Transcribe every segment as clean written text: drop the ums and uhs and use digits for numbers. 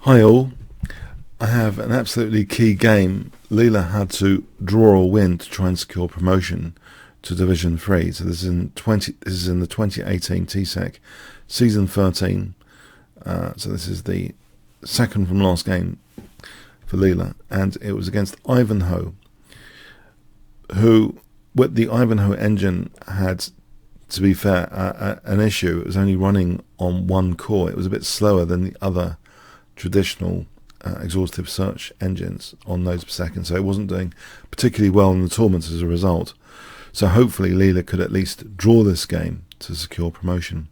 Hi all, I have an absolutely key game. Leela had to draw a win to try and secure promotion to Division 3. So this is in the 2018 TCEC Season 13. So this is the second from last game for Leela, and it was against Ivanhoe, who, with the Ivanhoe engine, had, to be fair, an issue. It was only running on one core. It was a bit slower than the other traditional exhaustive search engines on nodes per second, so it wasn't doing particularly well in the tournament as a result. So hopefully Leela could at least draw this game to secure promotion.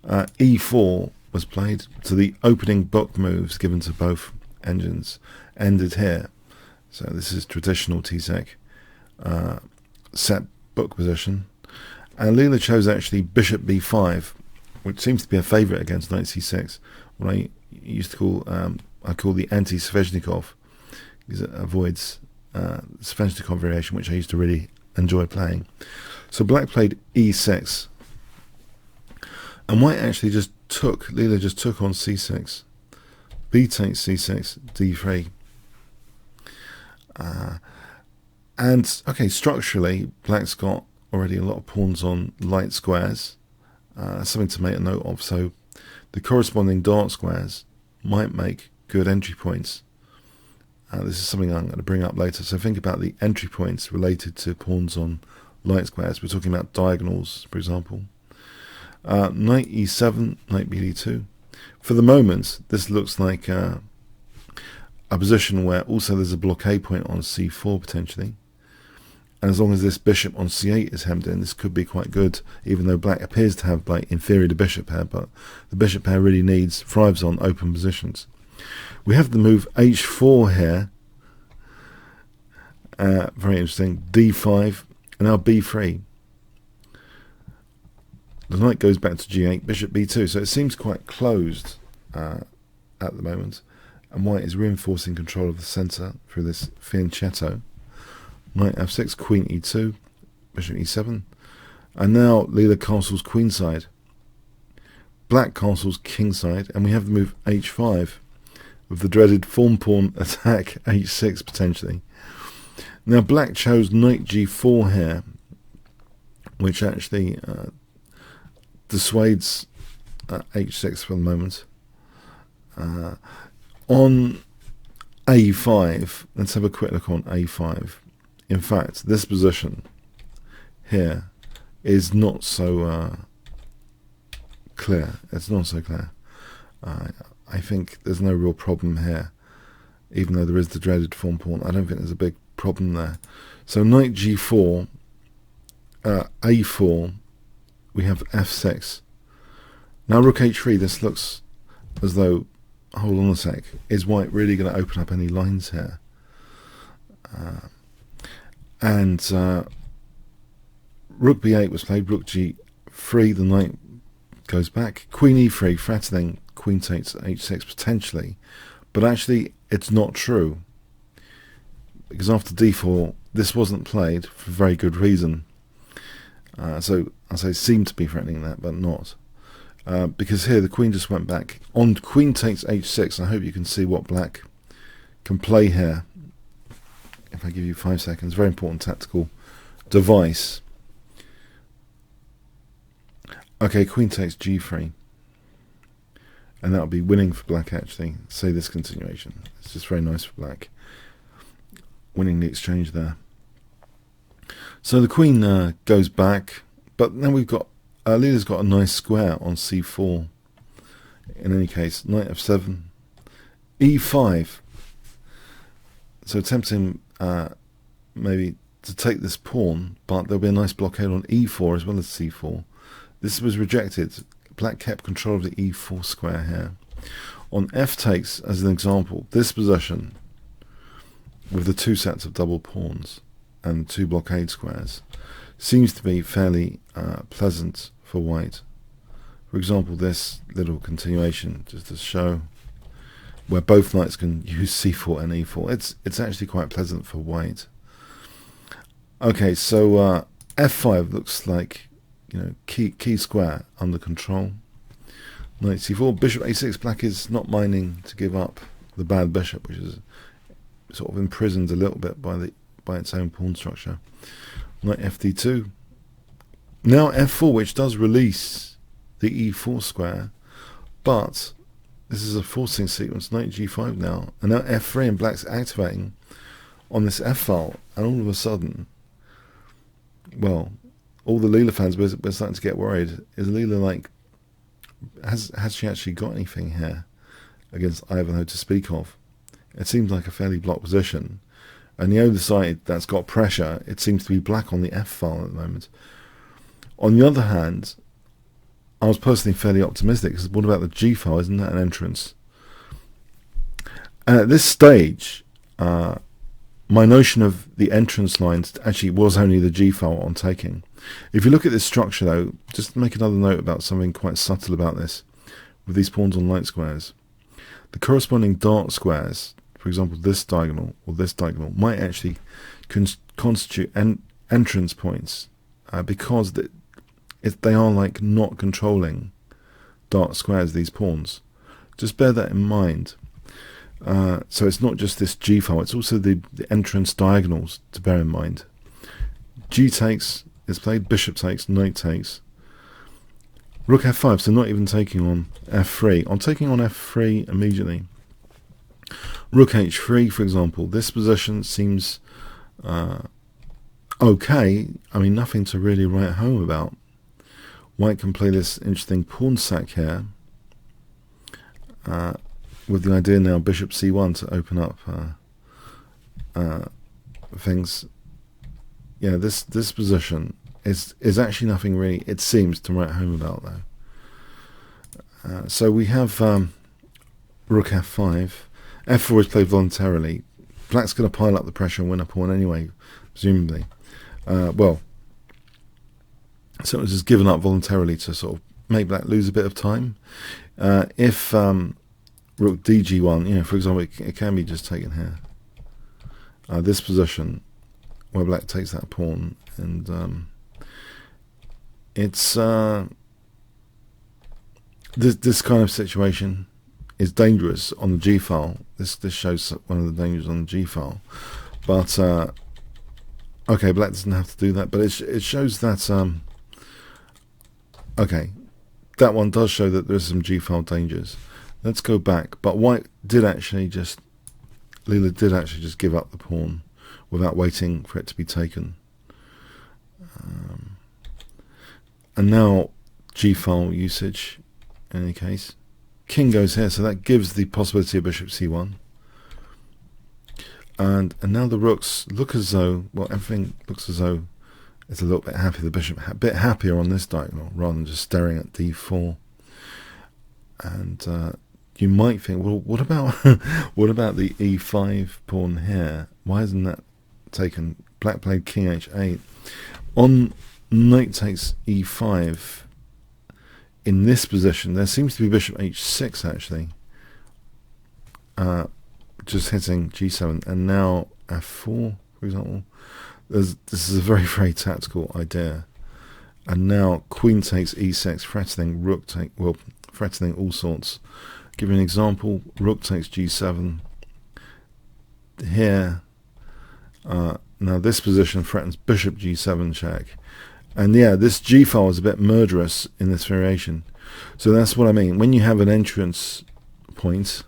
E4 was played, so the opening book moves given to both engines ended here. So this is traditional TCEC set book position, and Leela chose actually bishop b5, which seems to be a favourite against knight c6. What I used to call I call the anti-Sveshnikov, because it avoids Sveshnikov variation, which I used to really enjoy playing. So black played e6, and white actually Leela just took on c6, b takes c6, d3. And okay, structurally, black's got already a lot of pawns on light squares. That's something to make a note of. So the corresponding dark squares might make good entry points. This is something I'm going to bring up later. So think about the entry points related to pawns on light squares. We're talking about diagonals, for example. Knight e7, knight bd2. For the moment, this looks like a position where also there's a blockade point on c4 potentially. And as long as this bishop on c8 is hemmed in, this could be quite good, even though black appears to have like inferior to bishop pair, but the bishop pair really thrives on open positions. We have the move h4 here, very interesting, d5, and now b3. The knight goes back to g8, bishop b2, so it seems quite closed at the moment, and white is reinforcing control of the centre through this fianchetto. Knight f6, queen e2, bishop e7, and now Leela castles queenside, black castles kingside, and we have the move h5 with the dreaded form pawn attack h6 potentially. Now black chose knight g4 here, which actually dissuades h6 for the moment. On a5, let's have a quick look on a5. In fact, this position here is not so clear. It's not so clear. I think there's no real problem here, even though there is the dreaded form pawn. I don't think there's a big problem there. So knight g4, a4, we have f6. Now rook h3, this looks as though, hold on a sec, is white really going to open up any lines here? And rook b8 was played, rook g3, the knight goes back, queen e3, threatening queen takes h6 potentially, but actually it's not true, because after d4 this wasn't played for very good reason. So I say seemed to be threatening that, but not, because here the queen just went back on queen takes h6. I hope you can see what black can play here. If I give you 5 seconds, very important tactical device. Okay, queen takes g3, and that'll be winning for black actually. Say this continuation. It's just very nice for black, winning the exchange there. So the queen goes back, but now we've got Leela's got a nice square on c4. In any case, knight f7, e5. So tempting maybe to take this pawn, but there'll be a nice blockade on e4 as well as c4. This was rejected. Black kept control of the e4 square here. On f takes, as an example, this position with the two sets of double pawns and two blockade squares seems to be fairly pleasant for white. For example, this little continuation, just to show where both knights can use c4 and e4. It's actually quite pleasant for white. Okay, so f5 looks like, you know, key square under control. Knight c4, bishop a6. Black is not minding to give up the bad bishop, which is sort of imprisoned a little bit by its own pawn structure. Knight fd2. Now f4, which does release the e4 square, but this is a forcing sequence. Knight g5 now, and now f3, and black's activating on this f file, and all of a sudden, well, all the Leela fans we're starting to get worried. Is Leela like, has she actually got anything here against Ivanhoe to speak of? It seems like a fairly blocked position, and the only side that's got pressure, it seems to be black on the f file at the moment. On the other hand, I was personally fairly optimistic, because what about the g file? Isn't that an entrance? And at this stage, my notion of the entrance lines actually was only the g file on taking. If you look at this structure though, just make another note about something quite subtle about this with these pawns on light squares. The corresponding dark squares, for example this diagonal or this diagonal, might actually constitute entrance points, because they are like not controlling dark squares, these pawns. Just bear that in mind. So it's not just this g file, it's also the entrance diagonals to bear in mind. G takes is played, bishop takes, knight takes, rook f5, so not even taking on f3. On taking on f3 immediately, rook h3 for example, this position seems okay. I mean, nothing to really write home about. White can play this interesting pawn sack here, with the idea now bishop c1 to open up things. Yeah, this position is actually nothing really, it seems, to write home about though. So we have rook f5. f4 is played voluntarily. Black's going to pile up the pressure and win a pawn anyway, presumably. Well, so it was just given up voluntarily to sort of make black lose a bit of time. If rook dg1, for example, it can be just taken here. This position where black takes that pawn, and it's this kind of situation is dangerous on the g file. This shows one of the dangers on the g file, but okay, black doesn't have to do that, but it shows that okay, that one does show that there's some g file dangers. Let's go back. But white did actually just, Leela did actually just give up the pawn without waiting for it to be taken. And now g file usage in any case. King goes here, so that gives the possibility of bishop c1. And now the rooks look as though, well, everything looks as though it's a little bit happy. The bishop a bit happier on this diagonal rather than just staring at d4. And you might think, well, what about what about the e5 pawn here? Why isn't that taken? Black played king h8. On knight takes e5, in this position, there seems to be bishop h6 actually, just hitting g7, and now f4, for example. This is a very, very tactical idea. And now queen takes e6, threatening rook take, well, threatening all sorts. Give you an example: rook takes g7 here. Now this position threatens bishop g7 check, and yeah, this g file is a bit murderous in this variation. So that's what I mean. When you have an entrance point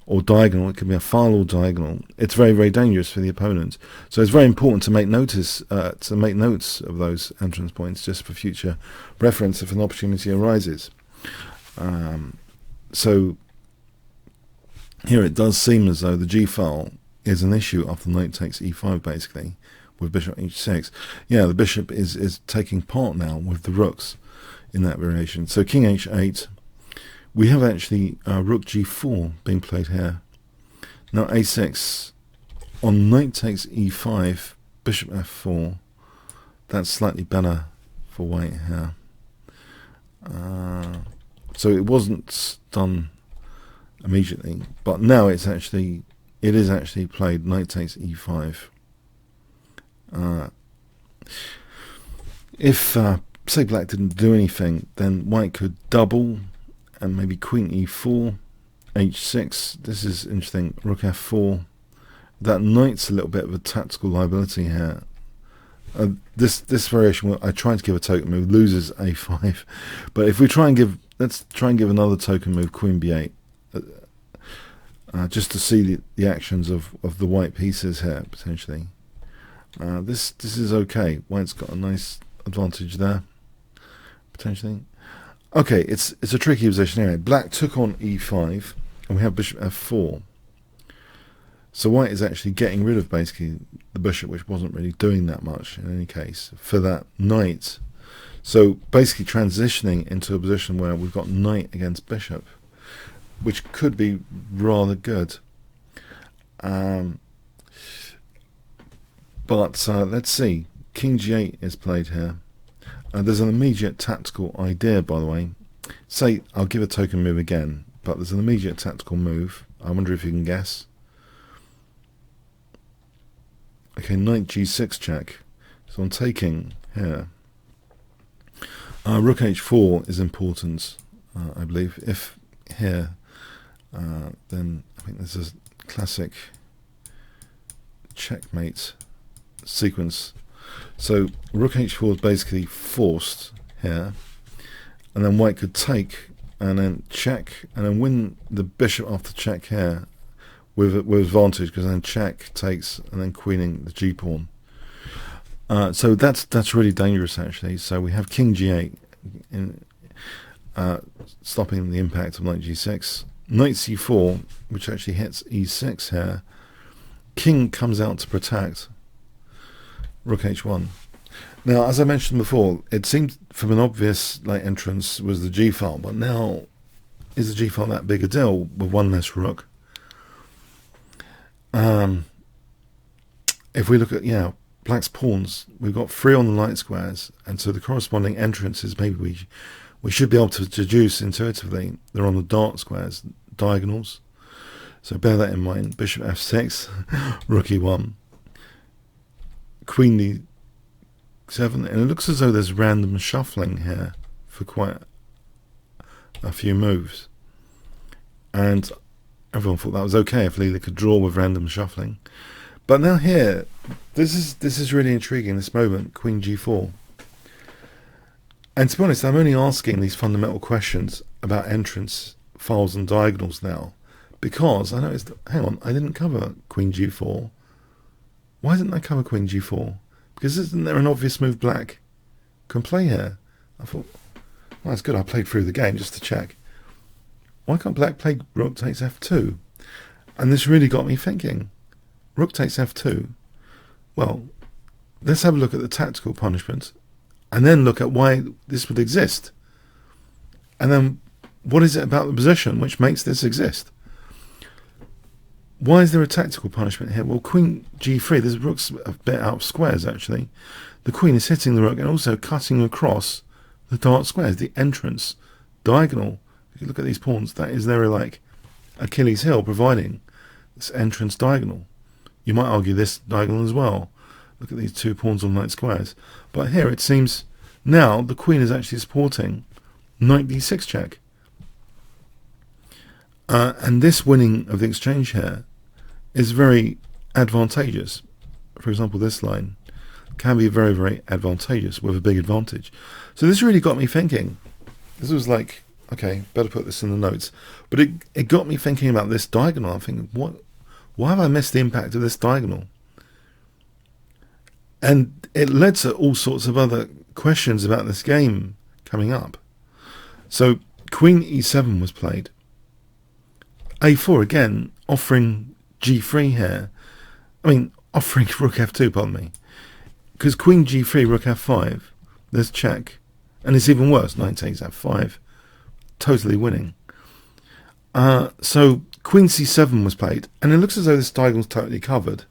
or diagonal, it can be a file or diagonal, it's very, very dangerous for the opponent. So it's very important to make notice, to make notes of those entrance points, just for future reference if an opportunity arises. So here it does seem as though the g file is an issue after knight takes e5, basically, with bishop h6. Yeah, the bishop is taking part now with the rooks in that variation. So king h8. We have actually rook g4 being played here. Now a6 on knight takes e5, bishop f4. That's slightly better for white here. So it wasn't done immediately, but now it is actually played. Knight takes e5. If say black didn't do anything, then white could double and maybe queen e4, h6. This is interesting. Rook f4. That knight's a little bit of a tactical liability here. This variation, I tried to give a token move, loses a5. But if we try and give, let's try and give another token move, queen b8, just to see the actions of the white pieces here potentially. This is okay. White's got a nice advantage there potentially. Okay, it's a tricky position anyway. Black took on e5, and we have bishop f4. So white is actually getting rid of basically the bishop, which wasn't really doing that much in any case, for that knight. So basically transitioning into a position where we've got knight against bishop, which could be rather good. But let's see. King g8 is played here. There's an immediate tactical idea, by the way. Say, I'll give a token move again, but there's an immediate tactical move. I wonder if you can guess. Okay, knight g6 check. So I'm taking here. Rook h4 is important, I believe. If here, then I think this is a classic checkmate sequence. So rook h4 is basically forced here, and then white could take and then check and then win the bishop after check here with advantage, because then check takes and then queening the g pawn. So that's really dangerous actually. So we have king g8 in, stopping the impact of knight g6, knight c4, which actually hits e6 here. King comes out to protect. Rook h1. Now, as I mentioned before, it seemed from an obvious entrance was the g file, but now is the g file that big a deal with one less rook? If we look at black's pawns, we've got 3 on the light squares, and so the corresponding entrances maybe we should be able to deduce intuitively they're on the dark squares, diagonals. So bear that in mind. Bishop f6, rook e1, queen d7, and it looks as though there's random shuffling here for quite a few moves, and everyone thought that was okay if Leela could draw with random shuffling. But now here, this is really intriguing, this moment, queen g4. And to be honest, I'm only asking these fundamental questions about entrance, files and diagonals now, because I noticed, hang on, I didn't cover queen g4. Why didn't I cover queen g4? Because isn't there an obvious move black can play here? I thought, well, that's good, I played through the game just to check. Why can't black play rook takes f2? And this really got me thinking. Rook takes f2. Well, let's have a look at the tactical punishment, and then look at why this would exist. And then, what is it about the position which makes this exist? Why is there a tactical punishment here? Well, queen g3, this rook's a bit out of squares actually. The queen is hitting the rook and also cutting across the dark squares, the entrance, diagonal. If you look at these pawns, that is their Achilles heel, providing this entrance diagonal. You might argue this diagonal as well. Look at these 2 pawns on light squares. But here it seems now the queen is actually supporting knight d6 check. And this winning of the exchange here is very advantageous. For example, this line can be very, very advantageous with a big advantage. So this really got me thinking. This was like, okay, better put this in the notes. But it got me thinking about this diagonal. I'm thinking, why have I missed the impact of this diagonal? And it led to all sorts of other questions about this game coming up. So queen e7 was played. a4 again, offering g3 here. I mean, offering rook f2, pardon me. Because queen g3, rook f5, there's check. And it's even worse, knight takes f5. Totally winning. So queen c7 was played, and it looks as though this diagonal's totally covered.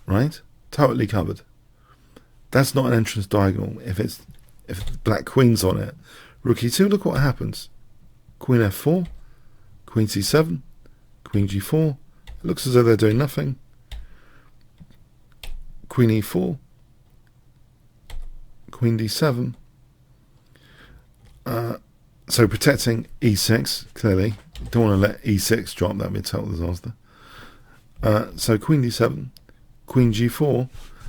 Right? Totally covered. That's not an entrance diagonal if black queen's on it. Rook e2, look what happens. Queen f4, queen c7, queen g4. It looks as though they're doing nothing. Queen e4, queen d7. So protecting e6, clearly. Don't want to let e6 drop, that would be a total disaster. So queen d7, queen g4.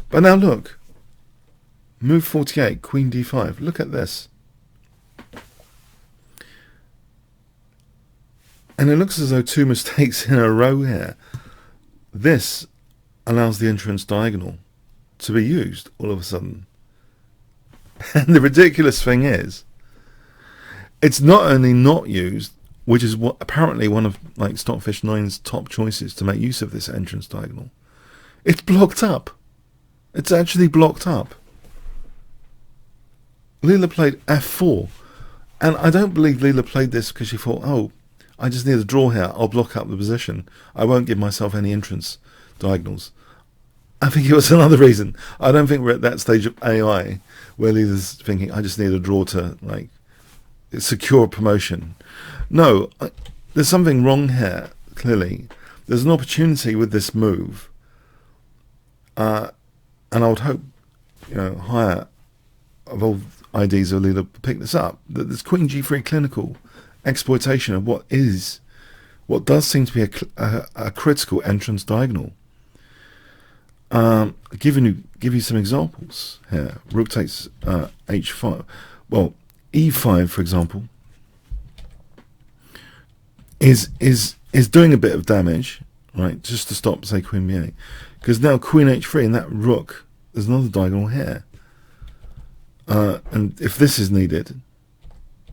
But now look, move 48, queen d5. Look at this. And it looks as though two mistakes in a row here. This allows the entrance diagonal to be used all of a sudden. And the ridiculous thing is, it's not only not used, which is what apparently one of like Stockfish 9's top choices to make use of this entrance diagonal. It's blocked up. It's actually blocked up. Leela played f4, and I don't believe Leela played this because she thought, oh, I just need a draw here, I'll block up the position, I won't give myself any entrance diagonals. I think it was another reason. I don't think we're at that stage of AI where Leela's thinking, I just need a draw to like secure promotion. No, there's something wrong here, clearly. There's an opportunity with this move, and I would hope, higher evolved IDs of Leela pick this up, that this queen g3 clinical exploitation of what does seem to be a critical entrance diagonal. Give you some examples here. Rook takes h5. Well, e5, for example, is doing a bit of damage, right? Just to stop, say, queen b8, because now queen h3 and that rook, there's another diagonal here, and if this is needed,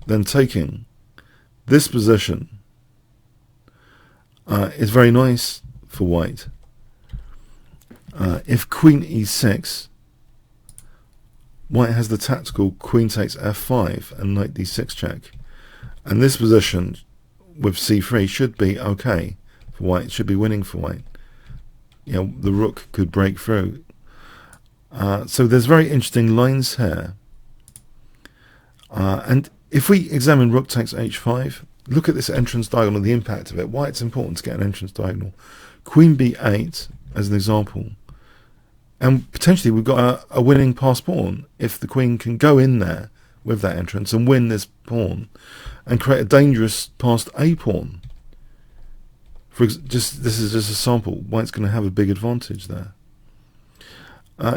then taking this position is very nice for white. If queen e6, white has the tactical queen takes f5 and knight d6 check, and this position with c3 should be okay for white. It should be winning for white. The rook could break through. So there's very interesting lines here. And if we examine rook takes h5, look at this entrance diagonal, the impact of it, why it's important to get an entrance diagonal. Queen b8 as an example, and potentially we've got a winning passed pawn if the queen can go in there with that entrance and win this pawn and create a dangerous passed a pawn. This is just a sample. White's going to have a big advantage there.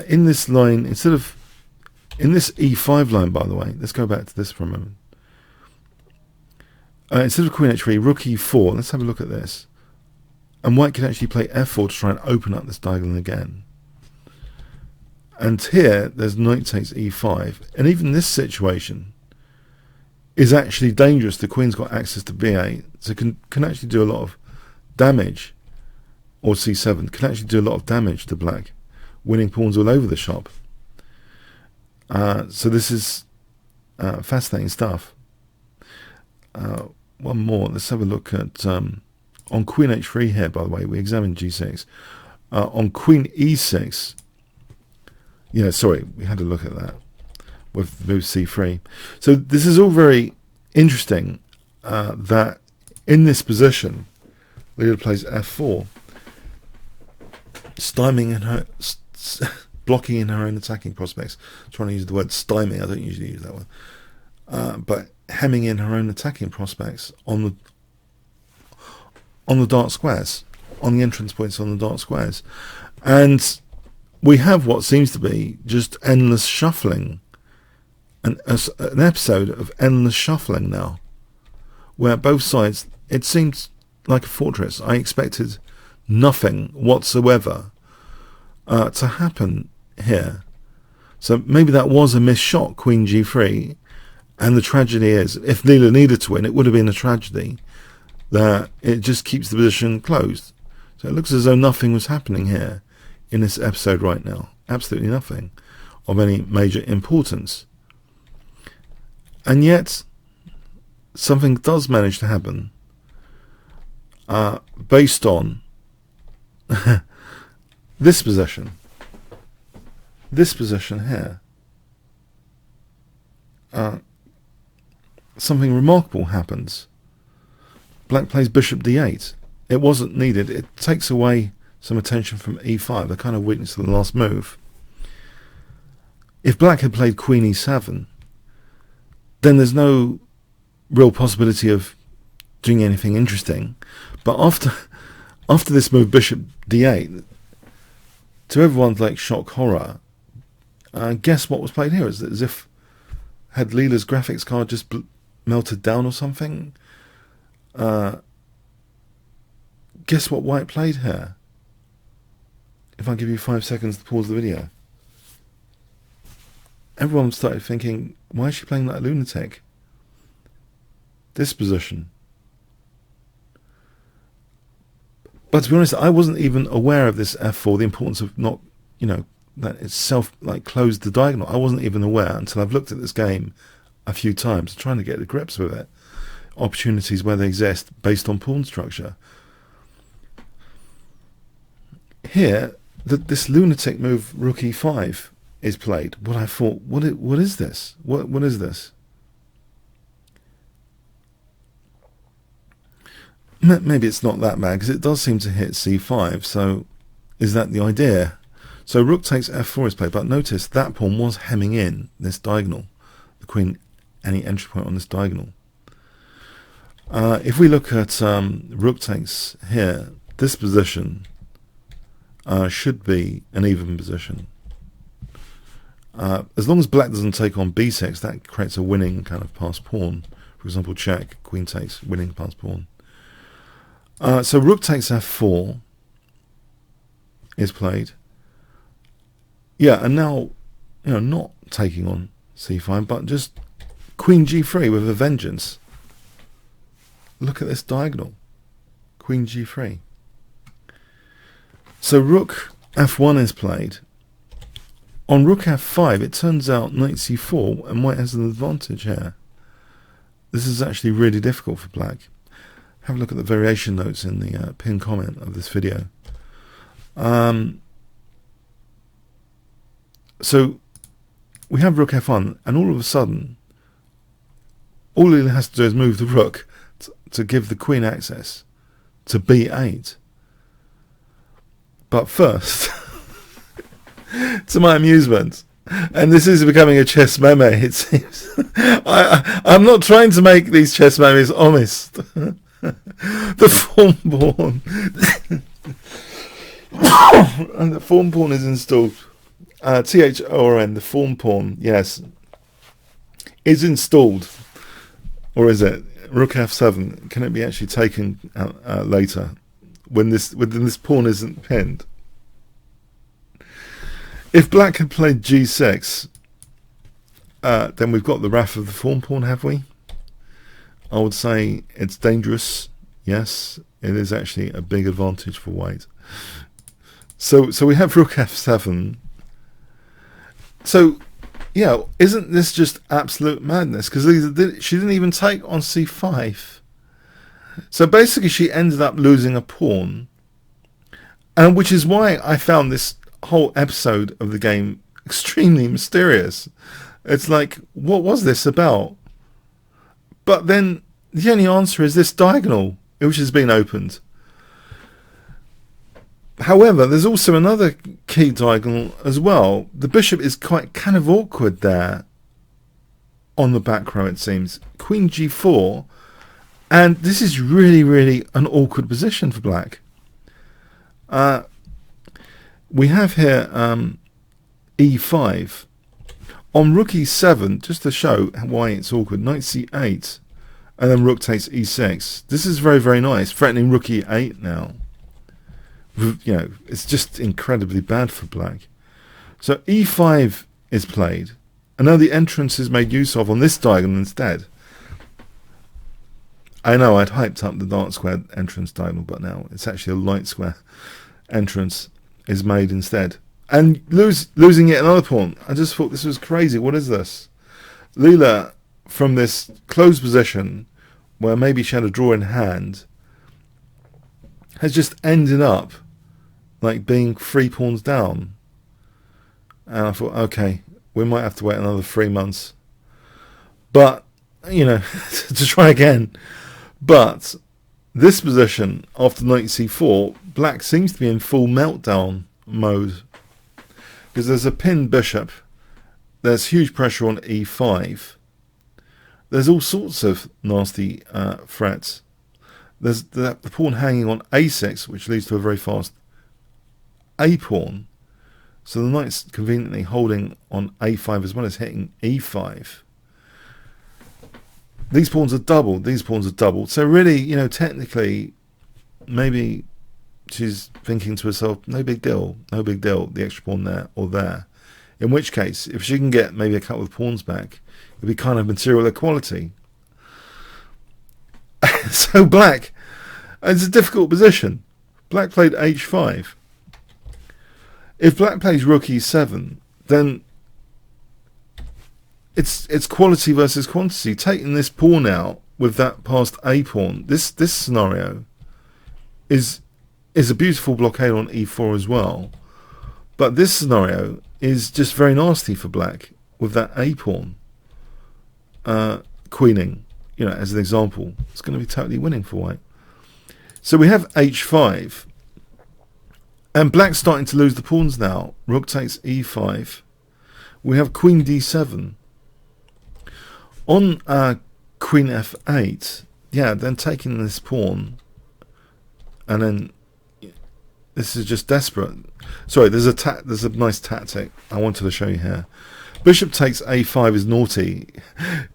In this line, in this e5 line, by the way, let's go back to this for a moment. Instead of queen h3, rook e4, let's have a look at this. And white can actually play f4 to try and open up this diagonal again. And here, there's knight takes e5. And even this situation is actually dangerous. The queen's got access to b8, so can actually do a lot of damage. Or c7, can actually do a lot of damage to black, winning pawns all over the shop. So this is fascinating stuff. One more. Let's have a look at on queen h3 here. By the way, we examined g6. On queen e6. Sorry, we had to look at that with move c3. So this is all very interesting. That in this position, Leela plays f4, stymieing in her, blocking in her own attacking prospects. I'm trying to use the word stymie. I don't usually use that one, but hemming in her own attacking prospects on the dark squares, on the entrance points on the dark squares, and we have what seems to be just endless shuffling, an episode of endless shuffling now, where both sides, it seems like a fortress. I expected nothing whatsoever to happen here. So maybe that was a missed shot, queen g3, and the tragedy is, if Leela needed to win, it would have been a tragedy that it just keeps the position closed. So it looks as though nothing was happening here in this episode right now. Absolutely nothing of any major importance. And yet, something does manage to happen based on this position. This position here. Something remarkable happens. Black plays bishop d8. It wasn't needed. It takes away some attention from e5, the kind of weakness of the last move. If black had played queen e7, then there's no real possibility of doing anything interesting. But after this move, bishop d8, to everyone's like shock horror, guess what was played here? It's as if had Leela's graphics card just melted down or something. Guess what white played here? If I give you 5 seconds to pause the video. Everyone started thinking, why is she playing like a lunatic? This position. But to be honest, I wasn't even aware of this f4, the importance of not, that itself like closed the diagonal. I wasn't even aware until I've looked at this game a few times, trying to get to grips with it. Opportunities where they exist based on pawn structure. Here, this lunatic move, rook e5, is played. What I thought, what is this? What is this? Maybe it's not that bad, because it does seem to hit c5, so is that the idea? So rook takes f4 is played, but notice that pawn was hemming in this diagonal, the queen, any entry point on this diagonal. If we look at rook takes here, this position should be an even position. As long as black doesn't take on b6, that creates a winning kind of pass pawn. For example, check, queen takes, winning pass pawn. So rook takes f4 is played. Yeah, and now, not taking on c5, but just queen g3 with a vengeance. Look at this diagonal. Queen g3. So rook f1 is played. On rook f5, it turns out knight c4, and white has an advantage here. This is actually really difficult for black. Have a look at the variation notes in the pinned comment of this video. So we have rook f1, and all of a sudden, all Leela has to do is move the rook to give the queen access to b8. But first, to my amusement, and this is becoming a chess meme, it seems. I'm not trying to make these chess memes honest. The form pawn and the form pawn is installed. THORN, the form pawn, yes, is installed, or is it rook f7? Can it be actually taken later when this pawn isn't pinned? If black had played g6, then we've got the wrath of the form pawn, have we? I would say it's dangerous. Yes, it is actually a big advantage for white. So we have rook f7. So, yeah, isn't this just absolute madness? Because she didn't even take on c5. So basically she ended up losing a pawn. And which is why I found this whole episode of the game extremely mysterious. It's like, what was this about? But then the only answer is this diagonal, which has been opened. However, there's also another key diagonal as well. The bishop is kind of awkward there on the back row, it seems. Queen g4, and this is really, really an awkward position for black. We have here e5. On rook e7, just to show why it's awkward, knight c8, and then rook takes e6. This is very, very nice, threatening rook e8 now. It's just incredibly bad for black. So e5 is played, and now the entrance is made use of on this diagonal instead. I know I'd hyped up the dark square entrance diagonal, but now it's actually a light square entrance is made instead. And losing yet another pawn. I just thought this was crazy. What is this? Leela, from this closed position, where maybe she had a draw in hand, has just ended up like being 3 pawns down. And I thought, okay, we might have to wait another 3 months. But, to try again. But this position, after knight c4, black seems to be in full meltdown mode. Because there's a pinned bishop, there's huge pressure on e5, there's all sorts of nasty threats. There's the pawn hanging on a6, which leads to a very fast a pawn. So the knight's conveniently holding on a5 as well as hitting e5. These pawns are doubled. These pawns are doubled. So really, you know, technically, maybe she's thinking to herself, no big deal, no big deal, the extra pawn there or there. In which case, if she can get maybe a couple of pawns back, it'd be kind of material equality. So black, it's a difficult position. Black played h5. If black plays rook e7, then it's quality versus quantity. Taking this pawn out with that past a pawn, this scenario is a beautiful blockade on e4 as well. But this scenario is just very nasty for black with that a pawn queening, you know, as an example. It's going to be totally winning for white. So we have h5, and black's starting to lose the pawns now. Rook takes e5. We have queen d7. On queen f8, yeah, then taking this pawn, and then this is just desperate. Sorry, there's a nice tactic I wanted to show you here. Bishop takes a5 is naughty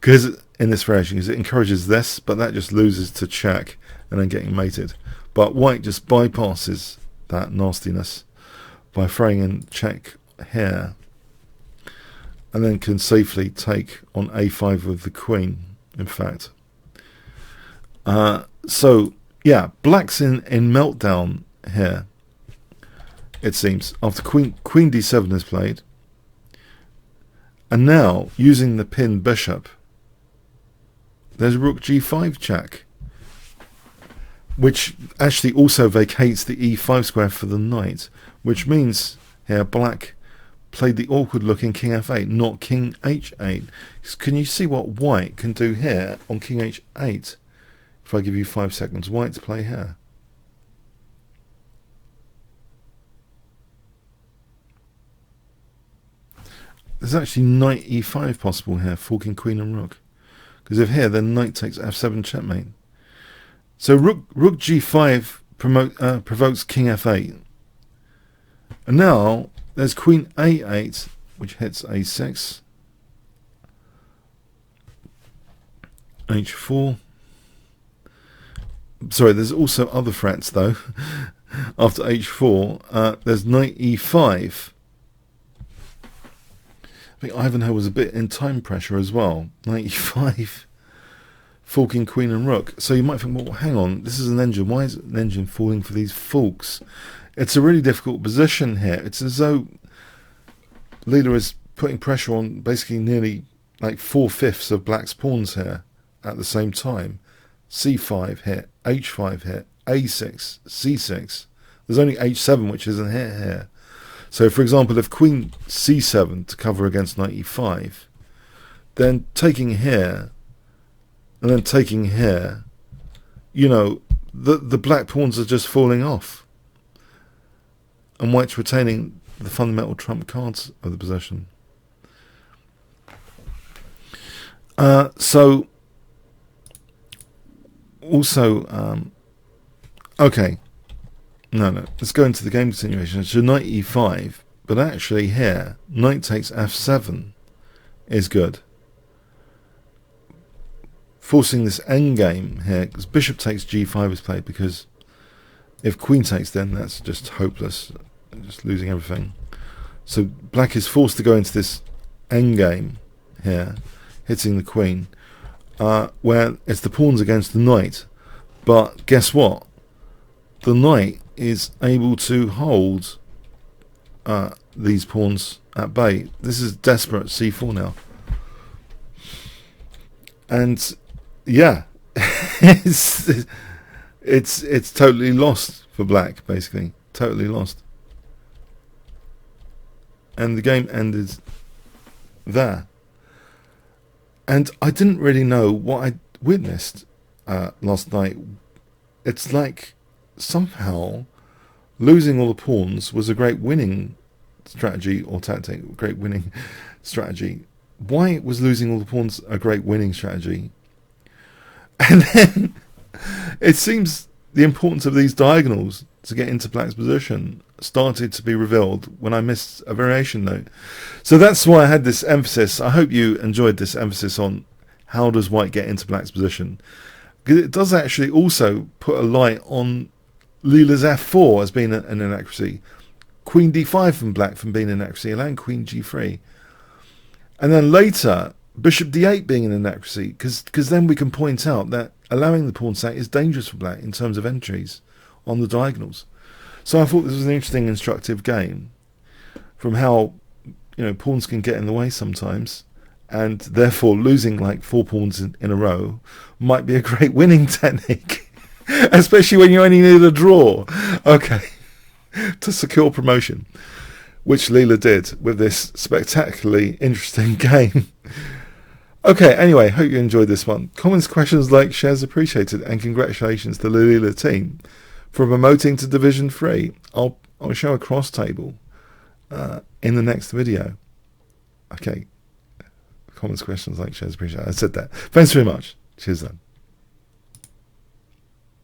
because in this variation, because it encourages this, but that just loses to check and then getting mated. But white just bypasses that nastiness by throwing in check here, and then can safely take on a5 with the queen, in fact. So yeah, black's in meltdown here, it seems, after queen d7 is played. And now, using the pinned bishop, there's rook g5 check, which actually also vacates the e5 square for the knight, which means here black played the awkward looking king f8, not king h8. Can you see what white can do here on king h8? If I give you 5 seconds, white to play here. There's actually knight e5 possible here, forking queen and rook. Because if here, then knight takes f7 checkmate. So rook g5 provokes king f8. And now there's queen a8, which hits a6. h4. Sorry, there's also other threats though. After h4, there's knight e5. I think Ivanhoe was a bit in time pressure as well. Knight e5, forking queen and rook. So you might think, well, hang on, this is an engine. Why is an engine falling for these forks? It's a really difficult position here. It's as though Leela is putting pressure on basically nearly like 4/5 of black's pawns here at the same time. c5 hit, h5 hit, a6, c6. There's only h7 which isn't hit here. So, for example, if queen c7 to cover against knight e5, then taking here and then taking here, you know, the black pawns are just falling off. And white's retaining the fundamental trump cards of the position. So, also, okay. No, let's go into the game continuation. It's knight e5, but actually here, knight takes f7 is good. Forcing this endgame here, because bishop takes g5 is played, because if queen takes, then that's just hopeless, just losing everything. So black is forced to go into this endgame here, hitting the queen, where it's the pawns against the knight. But guess what? The knight is able to hold these pawns at bay. This is desperate c4 now. And yeah, it's totally lost for black, basically. Totally lost. And the game ended there. And I didn't really know what I witnessed last night. It's like somehow losing all the pawns was a great winning strategy or tactic, great winning strategy. white was losing all the pawns a great winning strategy. And then it seems the importance of these diagonals to get into black's position started to be revealed when I missed a variation note. So that's why I had this emphasis. I hope you enjoyed this emphasis on how does white get into black's position, because it does actually also put a light on Leela's f4 as being an inaccuracy, queen d5 from black from being an inaccuracy, and queen g3, and then later bishop d8 being an inaccuracy, because then we can point out that allowing the pawn sack is dangerous for black in terms of entries on the diagonals. So I thought this was an interesting instructive game from how, you know, pawns can get in the way sometimes, and therefore losing like 4 pawns in a row might be a great winning technique, especially when you only need a draw, okay, to secure promotion, which Leela did with this spectacularly interesting game. Okay, anyway, hope you enjoyed this one. Comments, questions, likes, shares appreciated, and congratulations to the Leela team for promoting to Division 3. I'll show a cross table in the next video. Okay, comments, questions, likes, shares appreciated. I said that. Thanks very much. Cheers then.